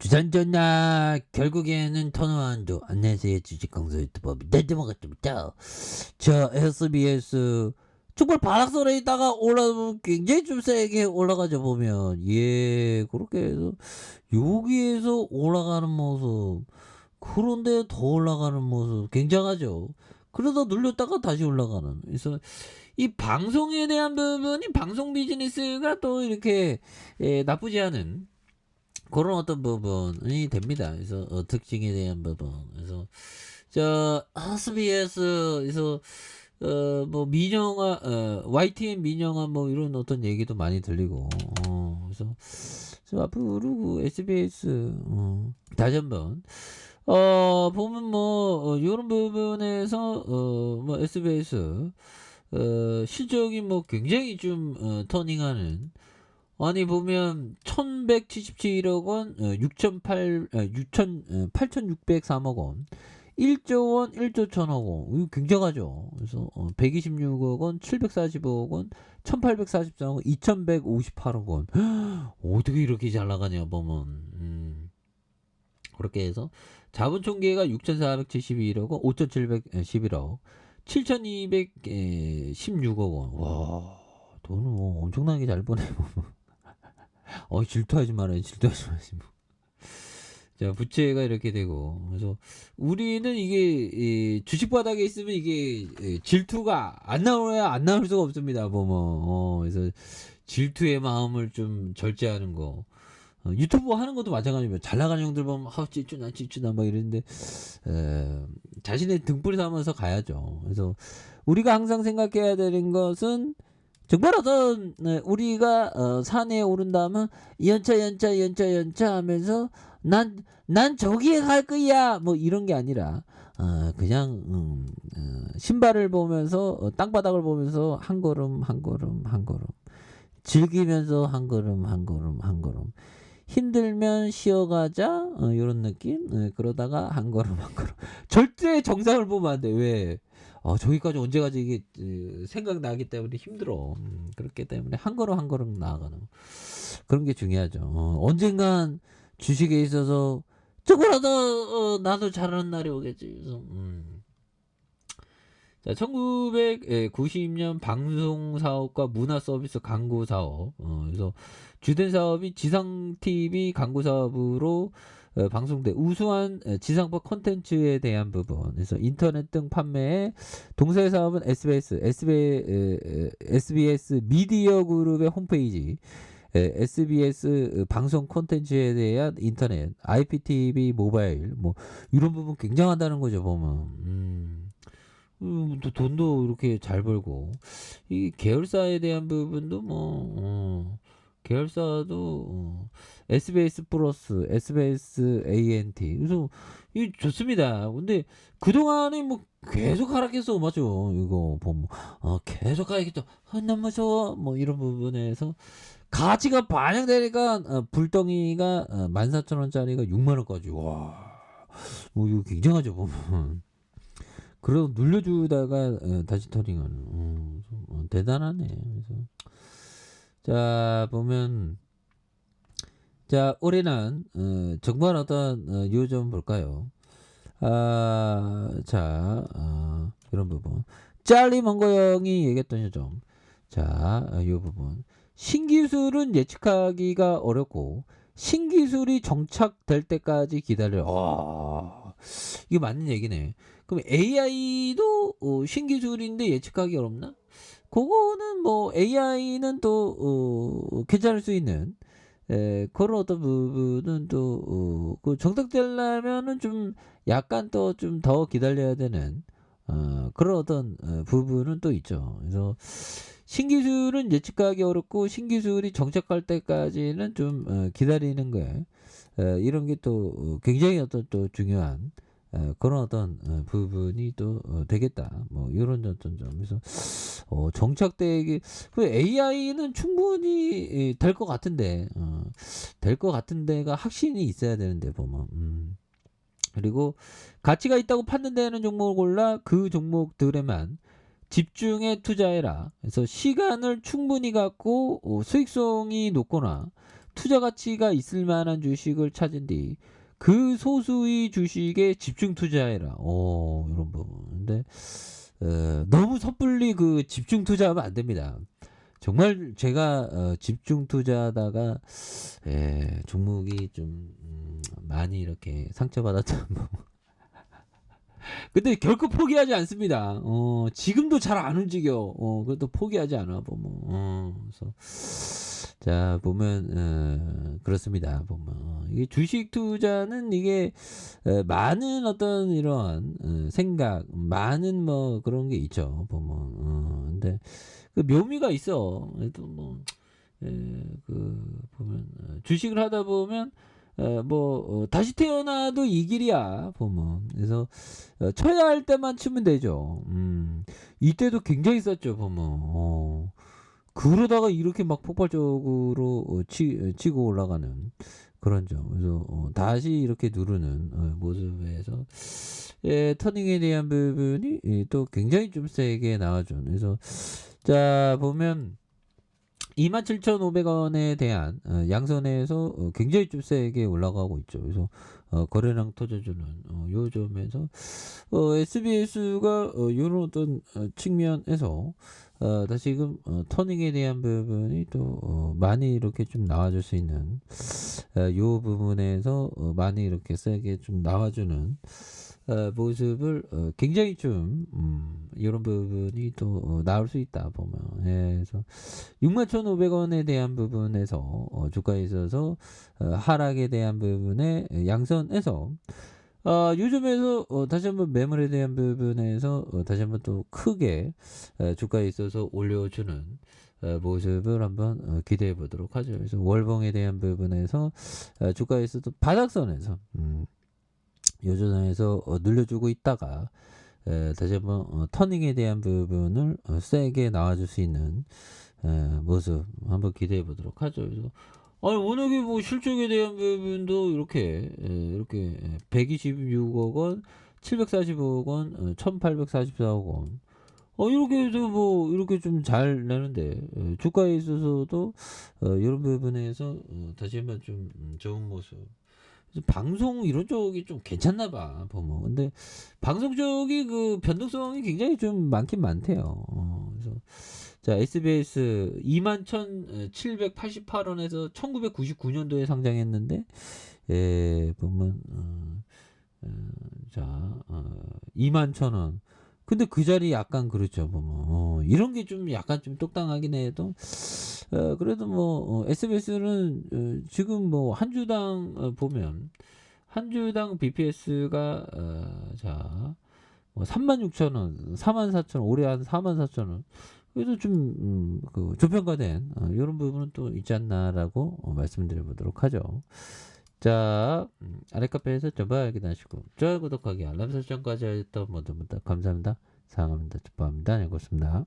주산전나 결국에는 턴어라운드. 안녕하세요, 주식강사 유튜버입니다. 내드먹었습니다. 자, SBS 정말 바닥선에 있다가 올라오면 굉장히 좀 세게 올라가죠. 보면 그렇게 해서 여기에서 올라가는 모습, 그런데 더 올라가는 모습 굉장하죠. 그러다 눌렸다가 다시 올라가는. 그래서 이 방송에 대한 부분이, 방송 비즈니스가 또 이렇게 나쁘지 않은 그런 어떤 부분이 됩니다. 그래서 특징에 대한 부분. 그래서 SBS에서 뭐 민영화, YTN 민영화 뭐 이런 어떤 얘기도 많이 들리고, 그래서 앞으로 그 SBS 다시 한번 보면 뭐 이런 부분에서 뭐 SBS 실적이 뭐 굉장히 좀 터닝하는, 아니 보면 1177억 원, 8603억 원, 1조 원, 1조 1000억 원. 이거 굉장하죠. 그래서 126억 원, 745억 원, 1844억 원, 2158억 원. 어떻게 이렇게 잘 나가냐 보면. 그렇게 해서 자본 총계가 6471억 원, 5711억, 7216억 원. 와, 돈을 뭐 엄청나게 잘 버네. 질투하지 말아요. 질투하지 마시고. 자, 부채가 이렇게 되고. 그래서 우리는 이게 주식 바닥에 있으면 이게 질투가 안 나오야 안 나올 수가 없습니다. 그래서 질투의 마음을 좀 절제하는 거. 유튜브 하는 것도 마찬가지입니다. 잘 나가는 형들 보면 질투나 막 이러는데 자신의 등불이 삼아서 가야죠. 그래서 우리가 항상 생각해야 되는 것은, 정말 어떤 우리가 산에 오른다면 연차 하면서 난 저기에 갈 거야 뭐 이런 게 아니라 그냥 신발을 보면서 땅바닥을 보면서 한 걸음 한 걸음 한 걸음 즐기면서 한 걸음 한 걸음 한 걸음, 힘들면 쉬어가자 이런 느낌. 그러다가 한 걸음 한 걸음, 절대 정상을 보면 안 돼. 왜? 저기까지 언제 가지, 이게 생각나기 때문에 힘들어. 그렇기 때문에 한 걸음 한 걸음 나아가는 그런 게 중요하죠. 언젠간 주식에 있어서 저거라도 나도 잘하는 날이 오겠지. 그래서 자, 1990년 방송사업과 문화서비스 광고사업. 그래서 주된 사업이 지상TV 광고사업으로 방송돼 우수한 지상파 콘텐츠에 대한 부분. 그래서 인터넷 등 판매에 동사의 사업은 SBS 미디어 그룹의 홈페이지, SBS 방송 콘텐츠에 대한 인터넷, IPTV 모바일, 뭐 이런 부분 굉장하다는 거죠, 보면. 또 돈도 이렇게 잘 벌고, 이 계열사에 대한 부분도 뭐 계열사도 SBS 플러스, SBS ANT. 그래서 이 좋습니다. 근데 그동안에 뭐 계속 하락해서, 맞죠? 이거 보면 계속 하락했죠. 너무 무서워 뭐 이런 부분에서 가치가 반영되니까 불덩이가 14,000원짜리가 6만원까지. 와, 뭐 이거 굉장하죠 보면. 그래도 눌려주다가 다시 터닝하는. 대단하네. 그래서 자, 보면, 자, 올해는 정말 어떤 요점 볼까요? 이런 부분. 짤리 먼거 형이 얘기했던 요점. 자, 요 부분. 신기술은 예측하기가 어렵고 신기술이 정착될 때까지 기다려. 이게 맞는 얘기네. 그럼 AI도 신기술인데 예측하기 어렵나? 그거는 뭐 AI는 또 괜찮을 수 있는 그런 어떤 부분은 또 그 정착되려면은 좀 약간 또 좀 더 기다려야 되는 그런 어떤 부분은 또 있죠. 그래서 신기술은 예측하기 어렵고 신기술이 정착할 때까지는 좀 기다리는 거에 이런 게 또 굉장히 어떤 또 중요한 그런 어떤 부분이 또 되겠다. 뭐 이런 어떤 점에서 정착되기, 그 AI는 충분히 될 것 같은데, 될 것 같은 데가 확신이 있어야 되는데 보면. 그리고 가치가 있다고 판단되는 종목을 골라 그 종목들에만 집중해 투자해라. 그래서 시간을 충분히 갖고 수익성이 높거나 투자 가치가 있을 만한 주식을 찾은 뒤 그 소수의 주식에 집중 투자해라. 이런 부분. 근데 너무 섣불리 그 집중 투자하면 안 됩니다. 정말 제가 집중 투자하다가 종목이 좀 많이 이렇게 상처받았던 부분. 근데 결코 포기하지 않습니다. 지금도 잘 안 움직여. 그래도 포기하지 않아 보면. 그래서 자 보면 그렇습니다. 보면 이게 주식 투자는 이게 많은 어떤 이런 생각, 많은 뭐 그런 게 있죠. 보면 근데 그 묘미가 있어. 그래도 뭐 그 보면 주식을 하다 보면 다시 태어나도 이 길이야 보면. 그래서 쳐야 할 때만 치면 되죠. 이때도 굉장히 썼죠 보면. 그러다가 이렇게 막 폭발적으로 치고 올라가는 그런 점. 그래서 다시 이렇게 누르는 모습에서 터닝에 대한 부분이 또 굉장히 좀 세게 나와준. 그래서 자 보면 27,500원에 대한 양선에서 굉장히 좀 세게 올라가고 있죠. 그래서 거래량 터져주는 요 점에서 SBS가 요런 어떤 측면에서 다시금 터닝에 대한 부분이 또 많이 이렇게 좀 나와줄 수 있는 요 부분에서 많이 이렇게 세게 좀 나와주는 모습을 굉장히 좀 이런 부분이 또 나올 수 있다 보면. 그래서 61,500원에 대한 부분에서 주가에 있어서 하락에 대한 부분에 양선에서 요즘에서 다시 한번 매물에 대한 부분에서 다시 한번 또 크게 주가에 있어서 올려주는 모습을 한번 기대해 보도록 하죠. 그래서 월봉에 대한 부분에서 주가에 있어도 바닥선에서 요전에서 늘려주고 있다가 다시 한번 터닝에 대한 부분을 세게 나와줄 수 있는 모습 한번 기대해 보도록 하죠. 그래서 아니 워낙에 뭐 실적에 대한 부분도 이렇게 126억 원, 740억 원, 1844억 원. 이렇게 해서 뭐 이렇게 좀 잘 내는데 주가에 있어서도 이런 부분에서 다시 한번 좀 좋은 모습. 방송 이런 쪽이 좀 괜찮나 봐 보면. 근데 방송 쪽이 그 변동성이 굉장히 좀 많긴 많대요. 그래서 자 SBS 21,788원에서 1999년도에 상장했는데 보면 자 21,000원. 근데 그 자리 약간 그렇죠 보면. 이런 게 좀 약간 좀 똑당하긴 해도 그래도 뭐 SBS는 지금 뭐 한 주당 보면 한 주당 BPS가 뭐 36,000원, 44,000원, 올해 한 44,000원. 그래도 좀 그 저평가된 이런 부분은 또 있지 않나라고 말씀드려 보도록 하죠. 자 아래 카페에서 저바 확인하시고 좋아요 구독하기 알람 설정까지 하셨던 모두 감사합니다. 사랑합니다. 축복합니다. 네, 고맙습니다.